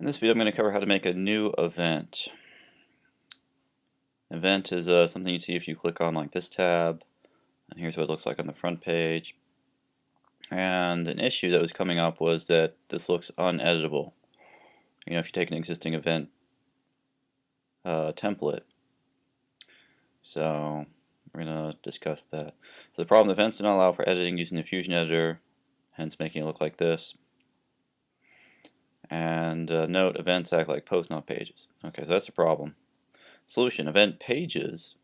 In this video I'm going to cover how to make a new event. Event is something you see if you click on like this tab, and here's what it looks like on the front page. And an issue that was coming up was that this looks uneditable. You know, if you take an existing event template. So we're going to discuss that. So the problem, events do not allow for editing using the Fusion editor, hence making it look like this. And note, events act like posts, not pages. Okay, so that's the problem. Solution, event pages,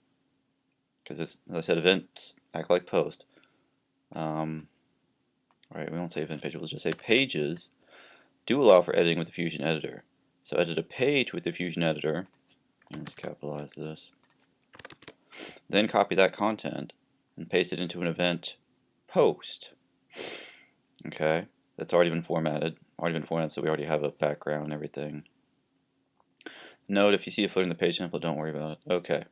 because as I said, events act like post. Right, we won't say event page, we'll just say pages do allow for editing with the Fusion editor. So edit a page with the Fusion editor, and let's capitalize this. Then copy that content and paste it into an event post. Okay, that's already been formatted. So we already have a background and everything. Note, if you see a footer in the page template, don't worry about it. Okay,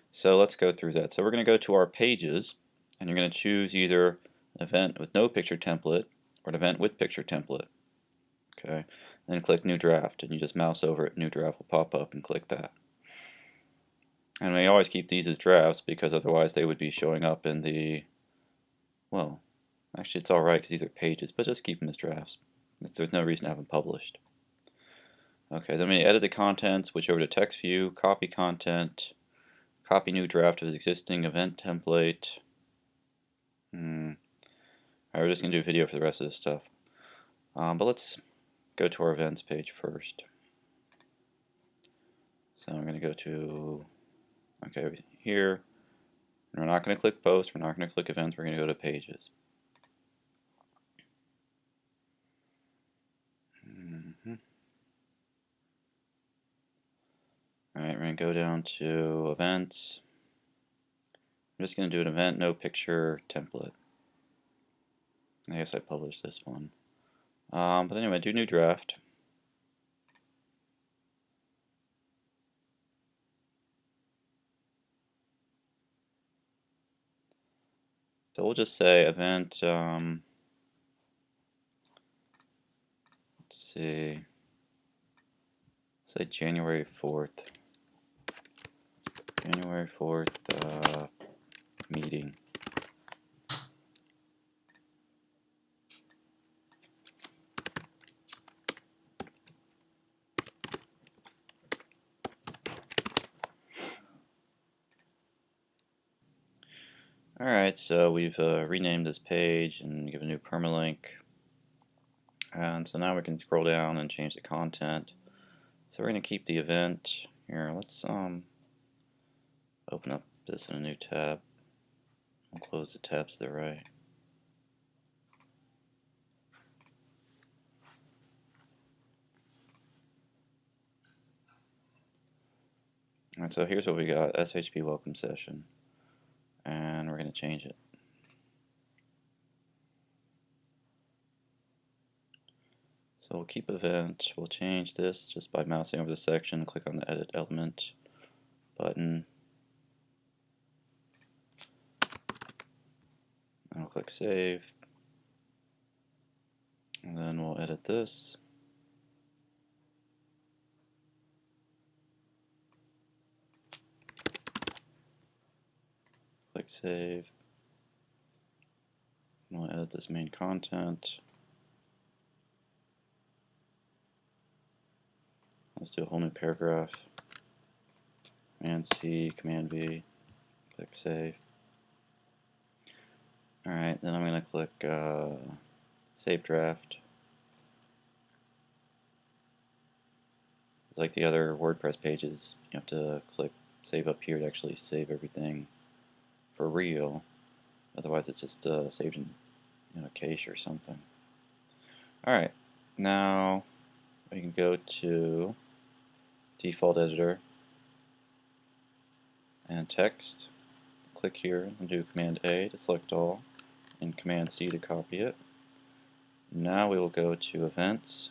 so let's go through that. So we're going to go to our pages, and you're going to choose either an event with no picture template or an event with picture template. Okay, then click New Draft, and you just mouse over it. New Draft will pop up, and click that. And we always keep these as drafts because otherwise they would be showing up in the, well, actually it's alright because these are pages, but just keep them as drafts. There's no reason to have them published. Okay, then we edit the content, switch over to text view, copy content, copy new draft of existing event template. Alright, we're just going to do a video for the rest of this stuff. But let's go to our events page first. So I'm going to go to, okay, here. We're not going to click post, we're not going to click events, we're going to go to pages. Alright, we're going to go down to events. I'm just going to do an event, no picture template. I guess I published this one. But anyway, do new draft. So we'll just say event, let's see, say January 4th. January 4th meeting. Alright, so we've renamed this page and given a new permalink. And so now we can scroll down and change the content. So we're going to keep the event here. Let's open up this in a new tab. We'll close the tabs to the right. Alright, so here's what we got, SHP welcome session. And we're going to change it. So we'll keep event, we'll change this just by mousing over the section, click on the edit element button, and we'll click save, and then we'll edit this. Click save, and we'll edit this main content. Let's do a whole new paragraph. Command C, Command V, click save. Alright, then I'm going to click Save Draft. Like the other WordPress pages, you have to click Save up here to actually save everything for real. Otherwise it's just saved in a cache or something. Alright, now we can go to Default Editor and Text. Click here and do Command A to select all and Command C to copy it. Now we will go to Events.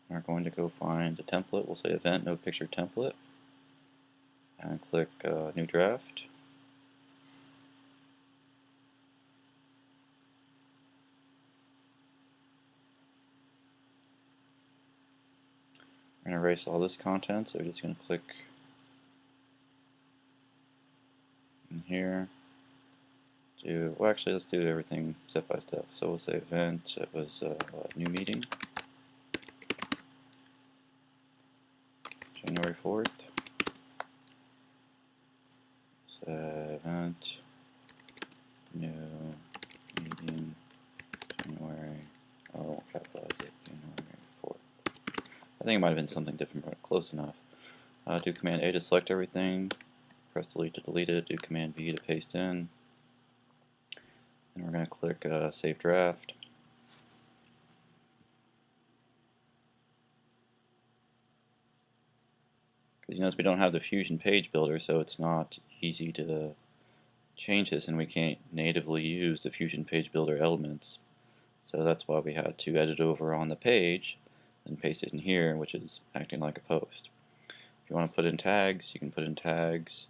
We're going to go find a template. We'll say Event, no picture template. And click New Draft. We're going to erase all this content, so we're just going to click in here. Well, actually, let's do everything step by step. So we'll say event, it was new meeting, January 4th. So event, new meeting, January, I won't capitalize it, January 4th. I think it might have been something different, but close enough. Do Command A to select everything, press delete to delete it, do Command V to paste in, and we're going to click Save Draft. Because you notice we don't have the Fusion Page Builder, so it's not easy to change this, and we can't natively use the Fusion Page Builder elements. So that's why we had to edit over on the page and paste it in here, which is acting like a post. If you want to put in tags, you can put in tags.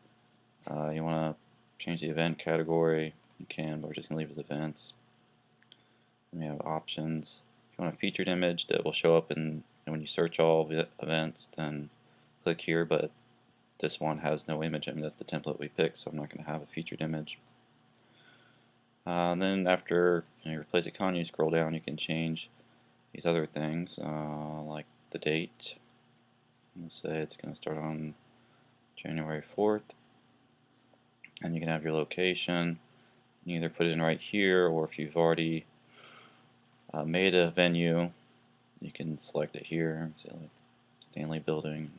You want to change the event category, you can, but we're just going to leave it as events. And we have options. If you want a featured image that will show up when you search all events, then click here, but this one has no image. I mean, that's the template we picked, so I'm not going to have a featured image. Then after you replace a con, you scroll down, you can change these other things, like the date. We'll say it's going to start on January 4th. And you can have your location. You either put it in right here, or if you've already made a venue, you can select it here. Say like Stanley Building.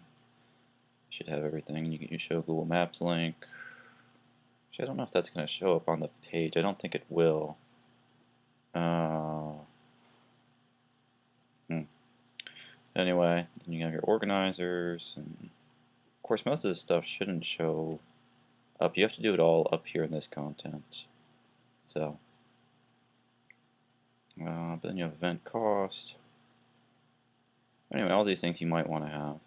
You should have everything. You can show Google Maps link. Actually, I don't know if that's going to show up on the page. I don't think it will. Anyway, then you have your organizers, and of course most of this stuff shouldn't show up. You have to do it all up here in this content. So, but then you have event cost. Anyway, all these things you might want to have.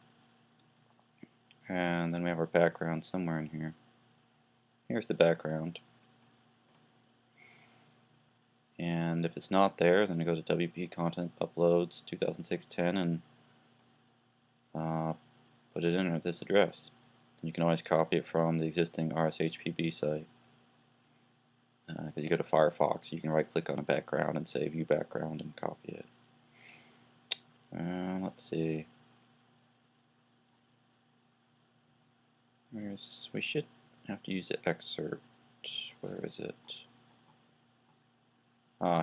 And then we have our background somewhere in here. Here's the background. And if it's not there, then you go to WP Content Uploads 2006-10 and put it in at this address. And you can always copy it from the existing RSHPB site. Because you go to Firefox, you can right click on a background and say View Background and copy it. Let's see. We should have to use the excerpt. Where is it?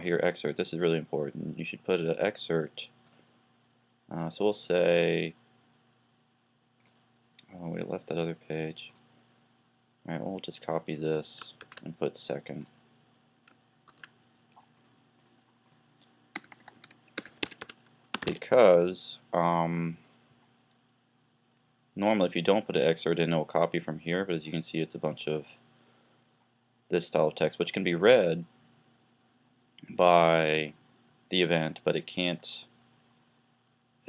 Here, excerpt. This is really important. You should put an excerpt. So we'll say, oh, we left that other page. Alright, well, we'll just copy this and put second. Because normally if you don't put an excerpt in, it will copy from here, but as you can see, it's a bunch of this style of text, which can be read by the event, but it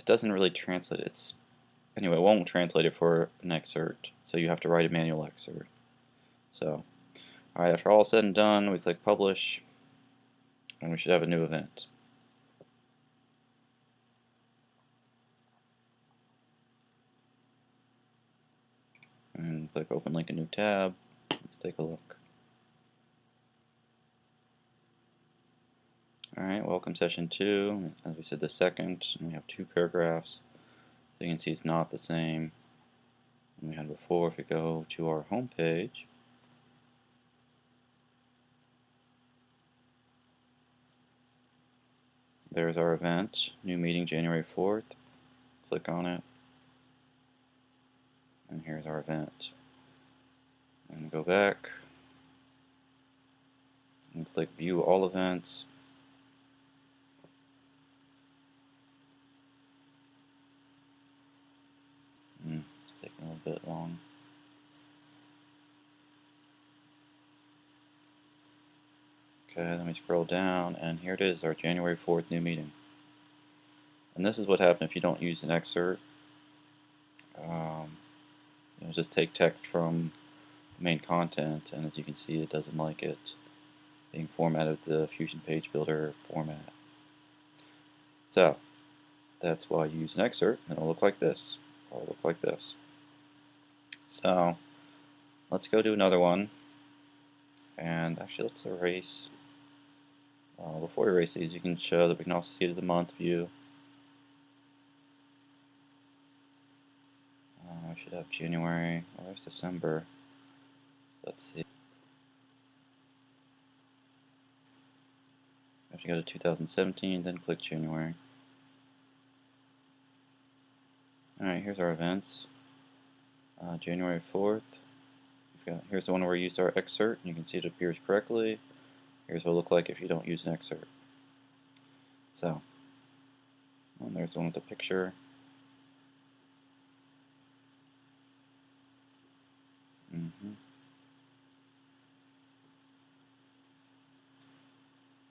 doesn't really translate it. Anyway, it won't translate it for an excerpt, so you have to write a manual excerpt. So, alright, after all said and done, we click publish, and we should have a new event. And click open link, a new tab. Let's take a look. Alright, welcome session 2. As we said, the second, and we have 2 paragraphs. So you can see it's not the same than we had before. If we go to our home page, there's our event, new meeting January 4th. Click on it, and here's our event. And go back and click view all events. It's taking a little bit long. Okay, then we scroll down, and here it is, our January 4th new meeting. And this is what happens if you don't use an excerpt. You'll just take text from the main content, and as you can see, it doesn't like it being formatted with the Fusion Page Builder format. So, that's why you use an excerpt, and it'll look like this, or look like this. So let's go do another one, and actually let's erase. Before we erase these, you can show that we can also see it as a month view. I should have January, or there's December. Let's see. I have to go to 2017, then click January. Alright, here's our events. January 4th. Here's the one where we used our excerpt, and you can see it appears correctly. Here's what it'll look like if you don't use an excerpt. So, and there's the one with the picture.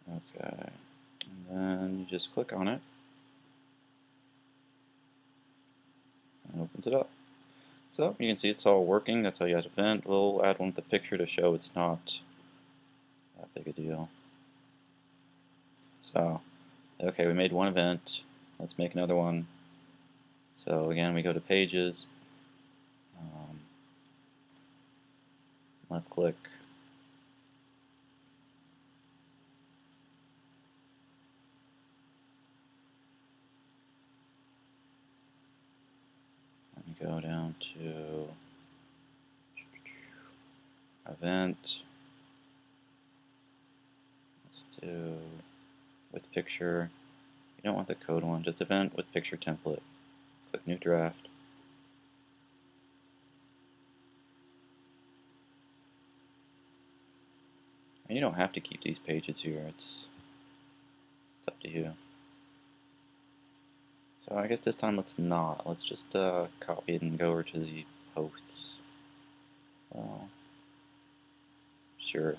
Okay, and then you just click on it, and it opens it up. So you can see it's all working. That's how you add an event. We'll add one with the picture to show it's not that big a deal. So, okay, we made one event. Let's make another one. So again, we go to Pages, left click, and go down to Event. Let's do with picture. You don't want the code one, just Event with picture template. Click New Draft. And you don't have to keep these pages here. It's up to you. So I guess this time let's not. Let's just copy it and go over to the posts. Well, sure.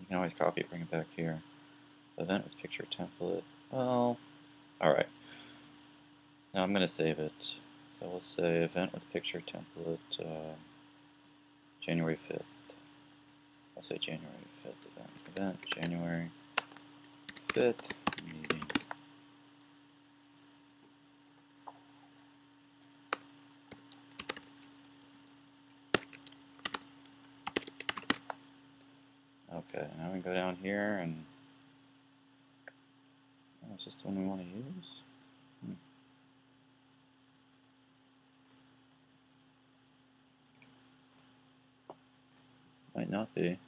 You can always copy it, bring it back here. Event with picture template. Well, alright. Now I'm going to save it. So we'll say event with picture template January 5th. I'll say January 5th event January 5th meeting. Okay, now we can go down here and is this the one we want to use? Might not be.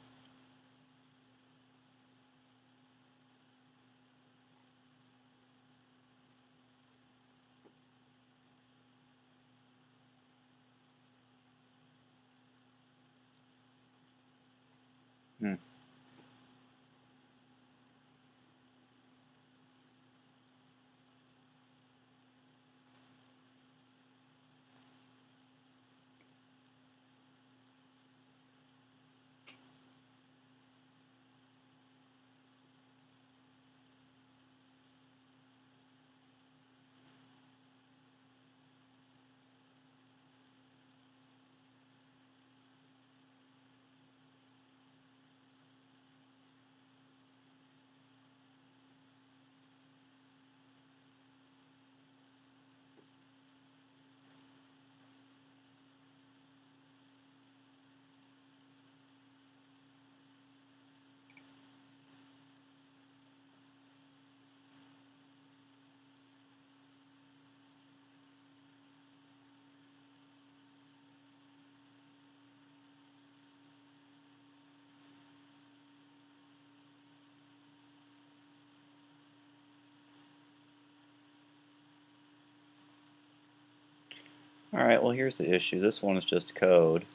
Alright, well here's the issue. This one is just code,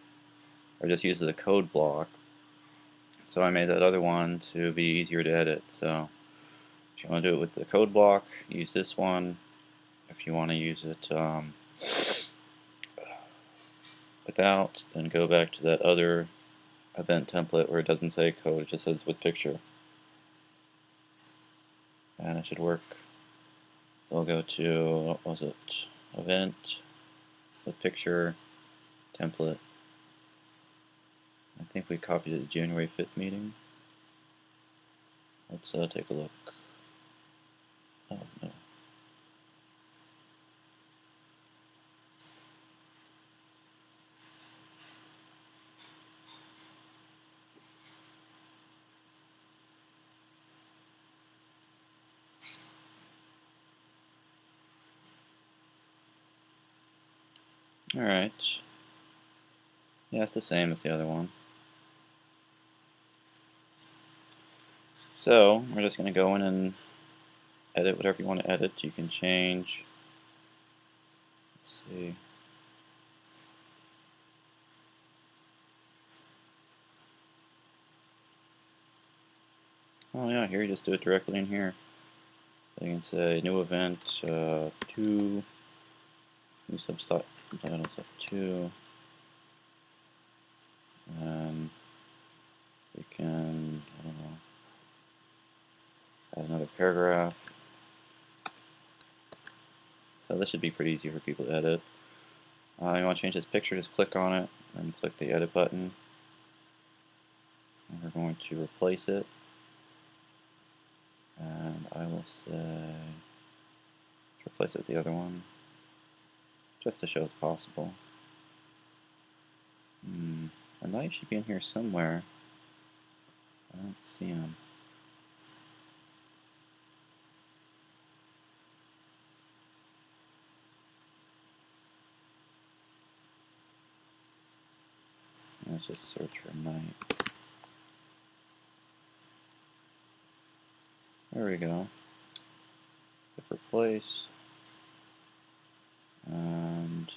or just uses a code block. So I made that other one to be easier to edit. So if you want to do it with the code block, use this one. If you want to use it without, then go back to that other event template where it doesn't say code, it just says with picture. And it should work. So we'll go to, what was it, event with picture template. I think we copied it to January 5th meeting. Let's take a look. Oh, no. Alright. Yeah, it's the same as the other one. So, we're just going to go in and edit whatever you want to edit. You can change, let's see, oh yeah, here you just do it directly in here. So you can say new event 2, new subtitle stuff 2, and we can, I don't know, add another paragraph. So this should be pretty easy for people to edit. You want to change this picture, just click on it, and click the edit button. And we're going to replace it. And I will say, replace it with the other one, just to show it's possible. The knight should be in here somewhere. I don't see him. Let's just search for knight. There we go. Click replace. And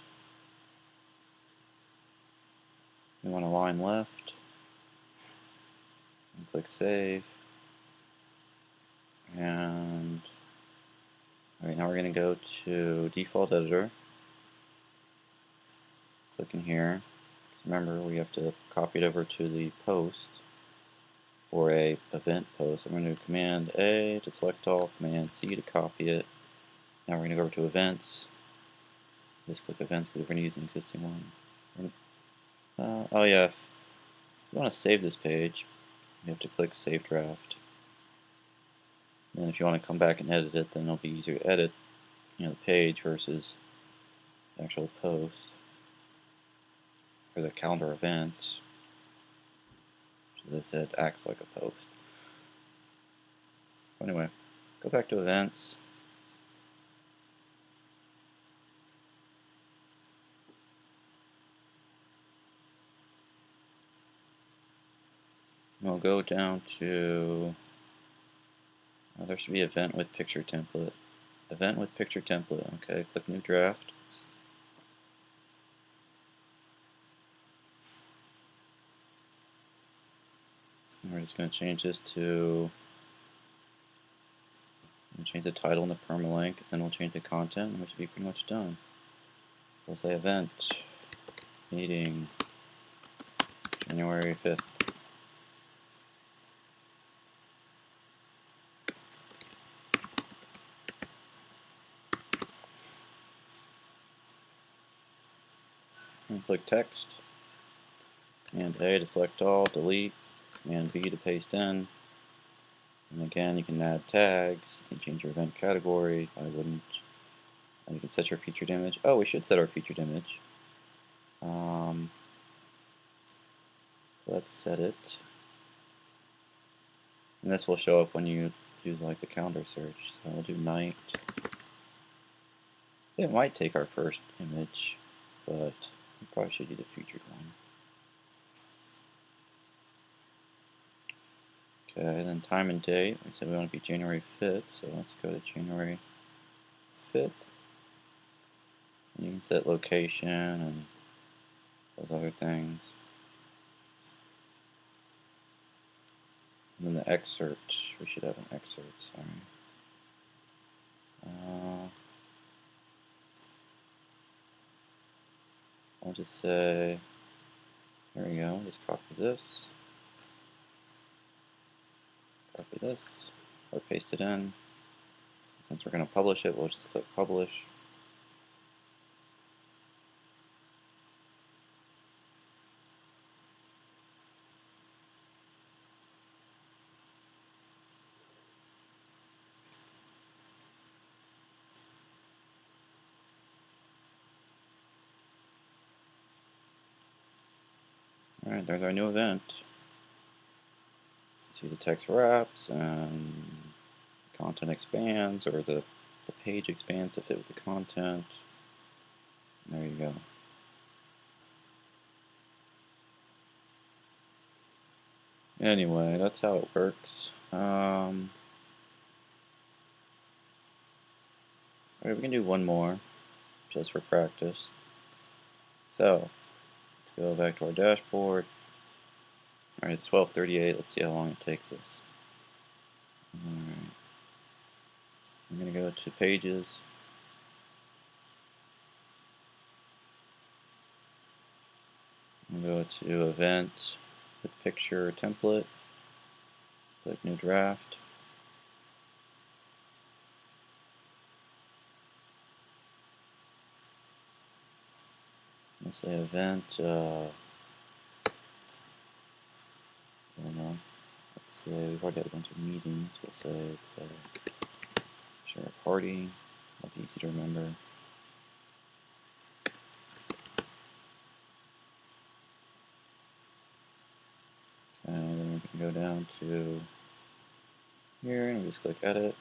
we want to line left. And click save. And alright, now we're going to go to default editor. Click in here. Remember, we have to copy it over to the post or a event post. I'm going to do Command A to select all, Command C to copy it. Now we're going to go over to events. Just click events because we're going to use an existing one. Oh yeah, if you want to save this page, you have to click Save Draft. And if you want to come back and edit it, then it'll be easier to edit, the page versus the actual post or the calendar events. So this said acts like a post. Anyway, go back to events. We'll go down to, there should be event with picture template. Event with picture template. Okay, click new draft. And we're just going to change this to, we'll change the title and the permalink, then we'll change the content, and we should be pretty much done. We'll say event meeting January 5th. And click text. Command A to select all, delete. Command V to paste in. And again, you can add tags. You can change your event category. I wouldn't. And you can set your featured image. Oh, we should set our featured image. Let's set it. And this will show up when you use like the calendar search. So we'll do night. It might take our first image, but we probably should do the featured one. Okay, then time and date. We said we want to be January 5th, so let's go to January 5th. And you can set location and those other things. And then the excerpt. We should have an excerpt, sorry. I'll just say, there we go, just copy this, or paste it in. Since we're going to publish it, we'll just click publish. Alright, there's our new event. See the text wraps and content expands, or the page expands to fit with the content. There you go. Anyway, that's how it works. Alright, we can do one more, just for practice. So, let's go back to our dashboard. Alright, it's 12:38. Let's see how long it takes us. Alright. I'm going to go to Pages. I'm going to go to Event, with Picture Template. Click New Draft. Let's say Event, I don't know. Let's say we've already had a bunch of meetings. We'll say it's share a party. That'll be easy to remember. And then we can go down to here and we just click Edit.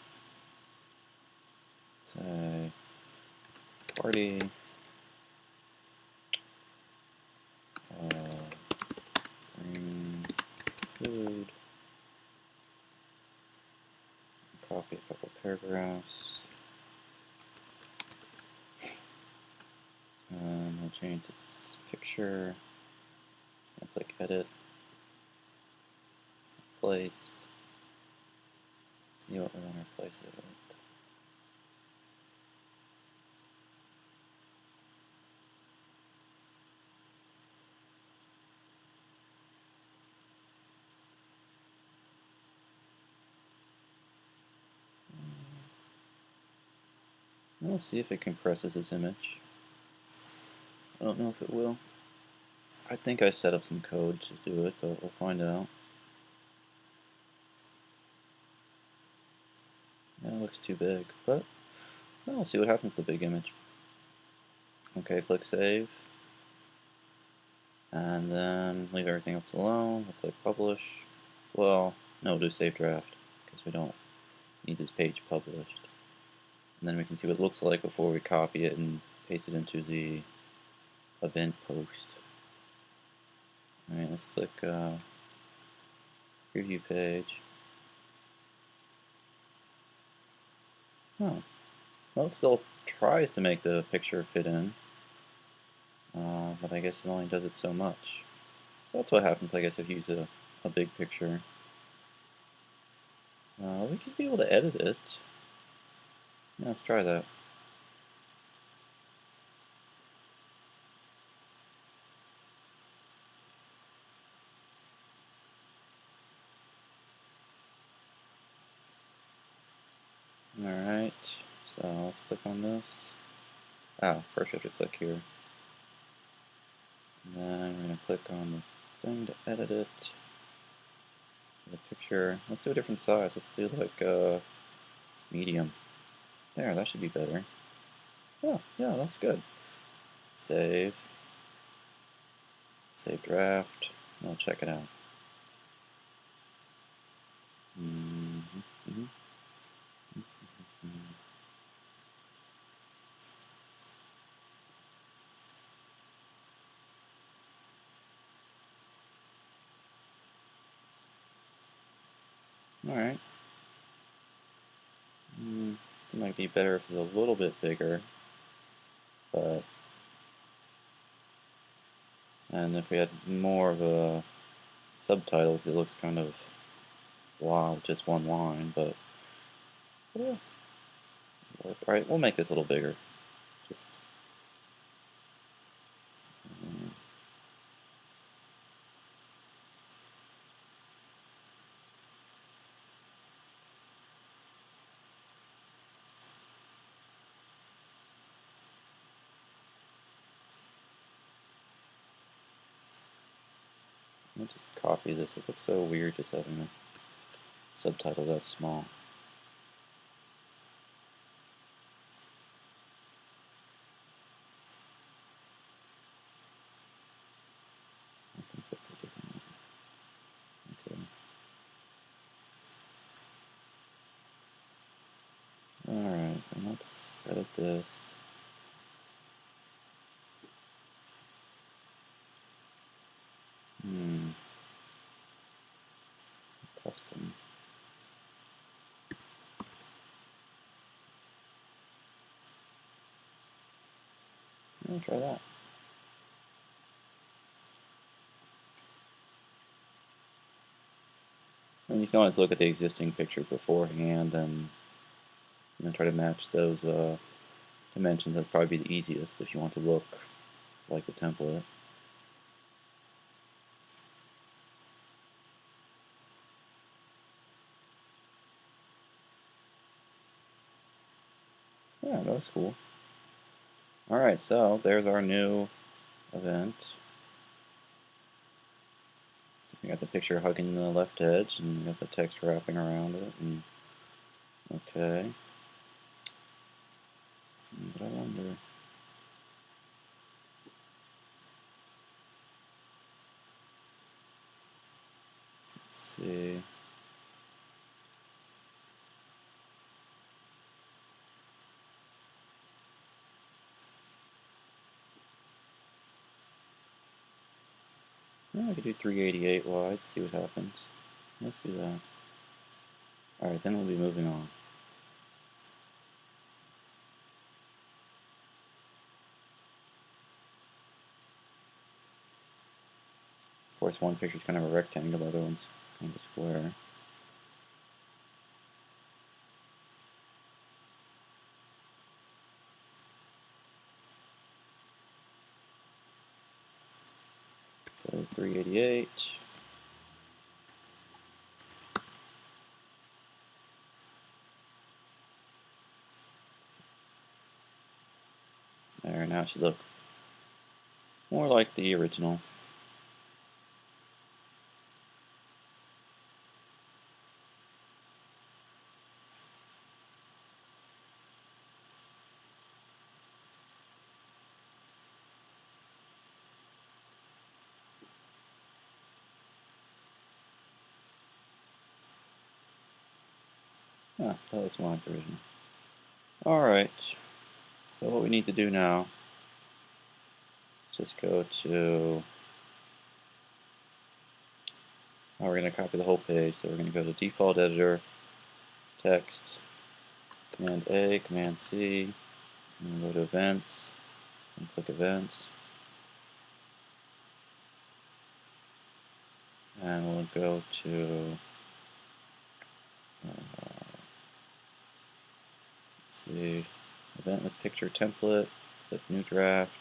Say party. Bring food. Copy a couple paragraphs. And we'll change this picture. I'll click Edit. Place. See what we want to replace it with. We'll see if it compresses this image. I don't know if it will. I think I set up some code to do it, but we'll find out. Yeah, it looks too big, but well, we'll see what happens with the big image. Okay, click Save. And then leave everything else alone. We'll click Publish. Well, no, we'll do Save Draft, because we don't need this page published. And then we can see what it looks like before we copy it and paste it into the event post. Alright, let's click Preview Page. Oh, well, it still tries to make the picture fit in, but I guess it only does it so much. That's what happens, I guess, if you use a big picture. We could be able to edit it. Yeah, let's try that. Alright, so let's click on this. First we have to click here. And then we're going to click on the thing to edit it. The picture, let's do a different size. Let's do like medium. There, that should be better. Oh, yeah, that's good. Save. Save draft. I'll check it out. Alright. It might be better if it's a little bit bigger, but and if we had more of a subtitle, it looks kind of blah, just one line, but yeah. Alright, we'll make this a little bigger. Just I'll just copy this. It looks so weird just having a subtitle that small. I think that's a different one. Okay. Alright, then let's edit this. custom. Let me try that. And you can always look at the existing picture beforehand and try to match those dimensions. That's probably the easiest if you want to look like the template. Yeah, that's cool. Alright, so there's our new event. We got the picture hugging the left edge, and we got the text wrapping around it. And okay. But I wonder. Let's see. I could do 388 wide, see what happens. Let's do that. Alright, then we'll be moving on. Of course, one picture's kind of a rectangle, the other one's kind of a square. So 388. There, now it should look more like the original. Yeah, that looks more like the original. Alright, so what we need to do now is just go to... Now we're going to copy the whole page, so we're going to go to Default Editor, Text, Command A, Command C, and go to Events, and click Events. And we'll go to... let's see, Event with Picture Template, click New Draft.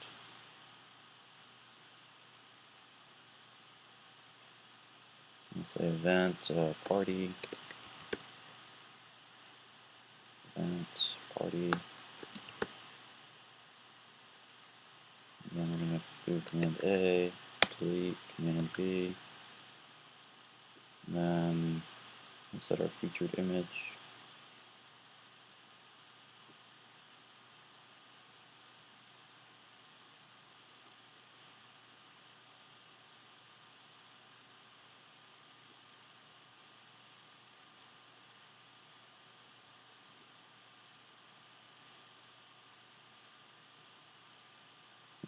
Let's say Event, Party, Event, Party. And then we're going to do Command A, delete, Command V. And then we'll set our featured image.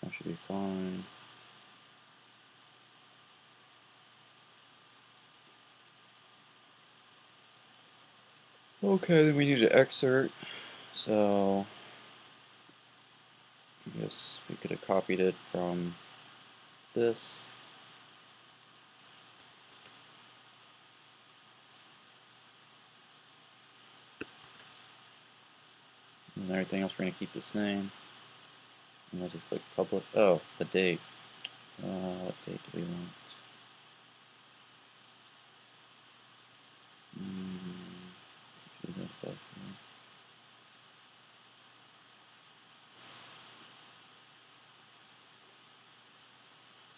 That should be fine. Okay, then we need to excerpt. So I guess we could have copied it from this. And everything else we're going to keep the same. And we'll just click public. Oh, the date. What date do we want? Should we go above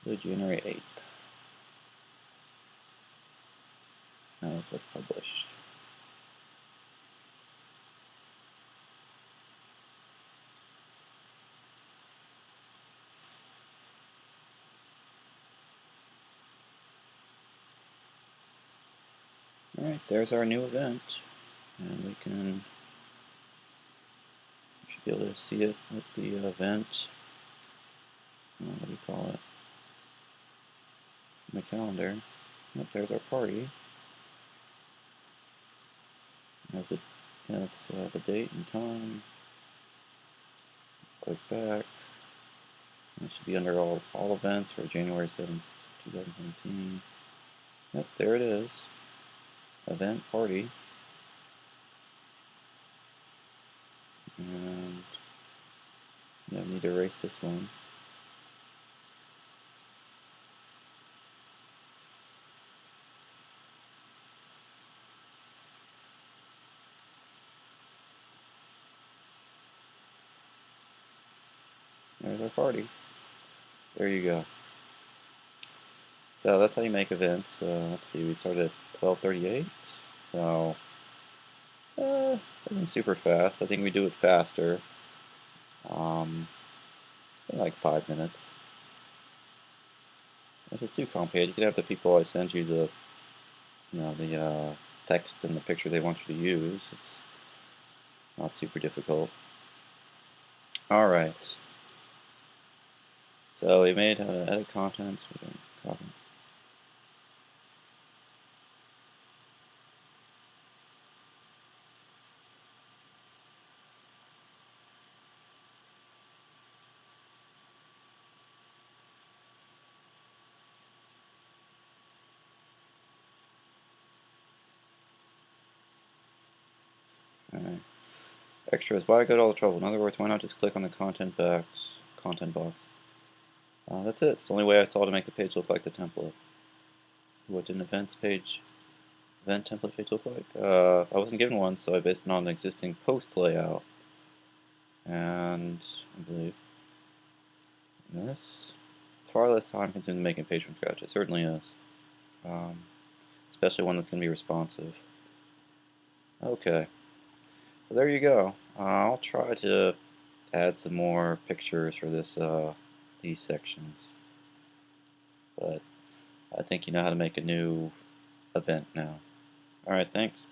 here? January 8th. Now let's click publish. Alright, there's our new event. And we should be able to see it with the event. What do we call it? My calendar. Yep, there's our party. As it, that's the date and time. Click back. It should be under all events for January 7th, 2017. Yep, there it is. Event party. And yeah, I need to erase this one. There's our party. There you go. So that's how you make events. Let's see, we started at 12:38. So, isn't super fast. I think we do it faster. In like 5 minutes. If it's too complicated, you can have the people I send you the, the text and the picture they want you to use. It's not super difficult. All right. So we made how to edit contents. We can copy. All right. Extras. Why go to all the trouble? In other words, why not just click on the content box? That's it. It's the only way I saw to make the page look like the template. What did an event template page look like? I wasn't given one, so I based it on an existing post layout. And I believe this is far less time consuming to make a page from scratch. It certainly is. Especially one that's going to be responsive. Okay. So there you go. I'll try to add some more pictures for this these sections. But I think you know how to make a new event now. Alright, thanks.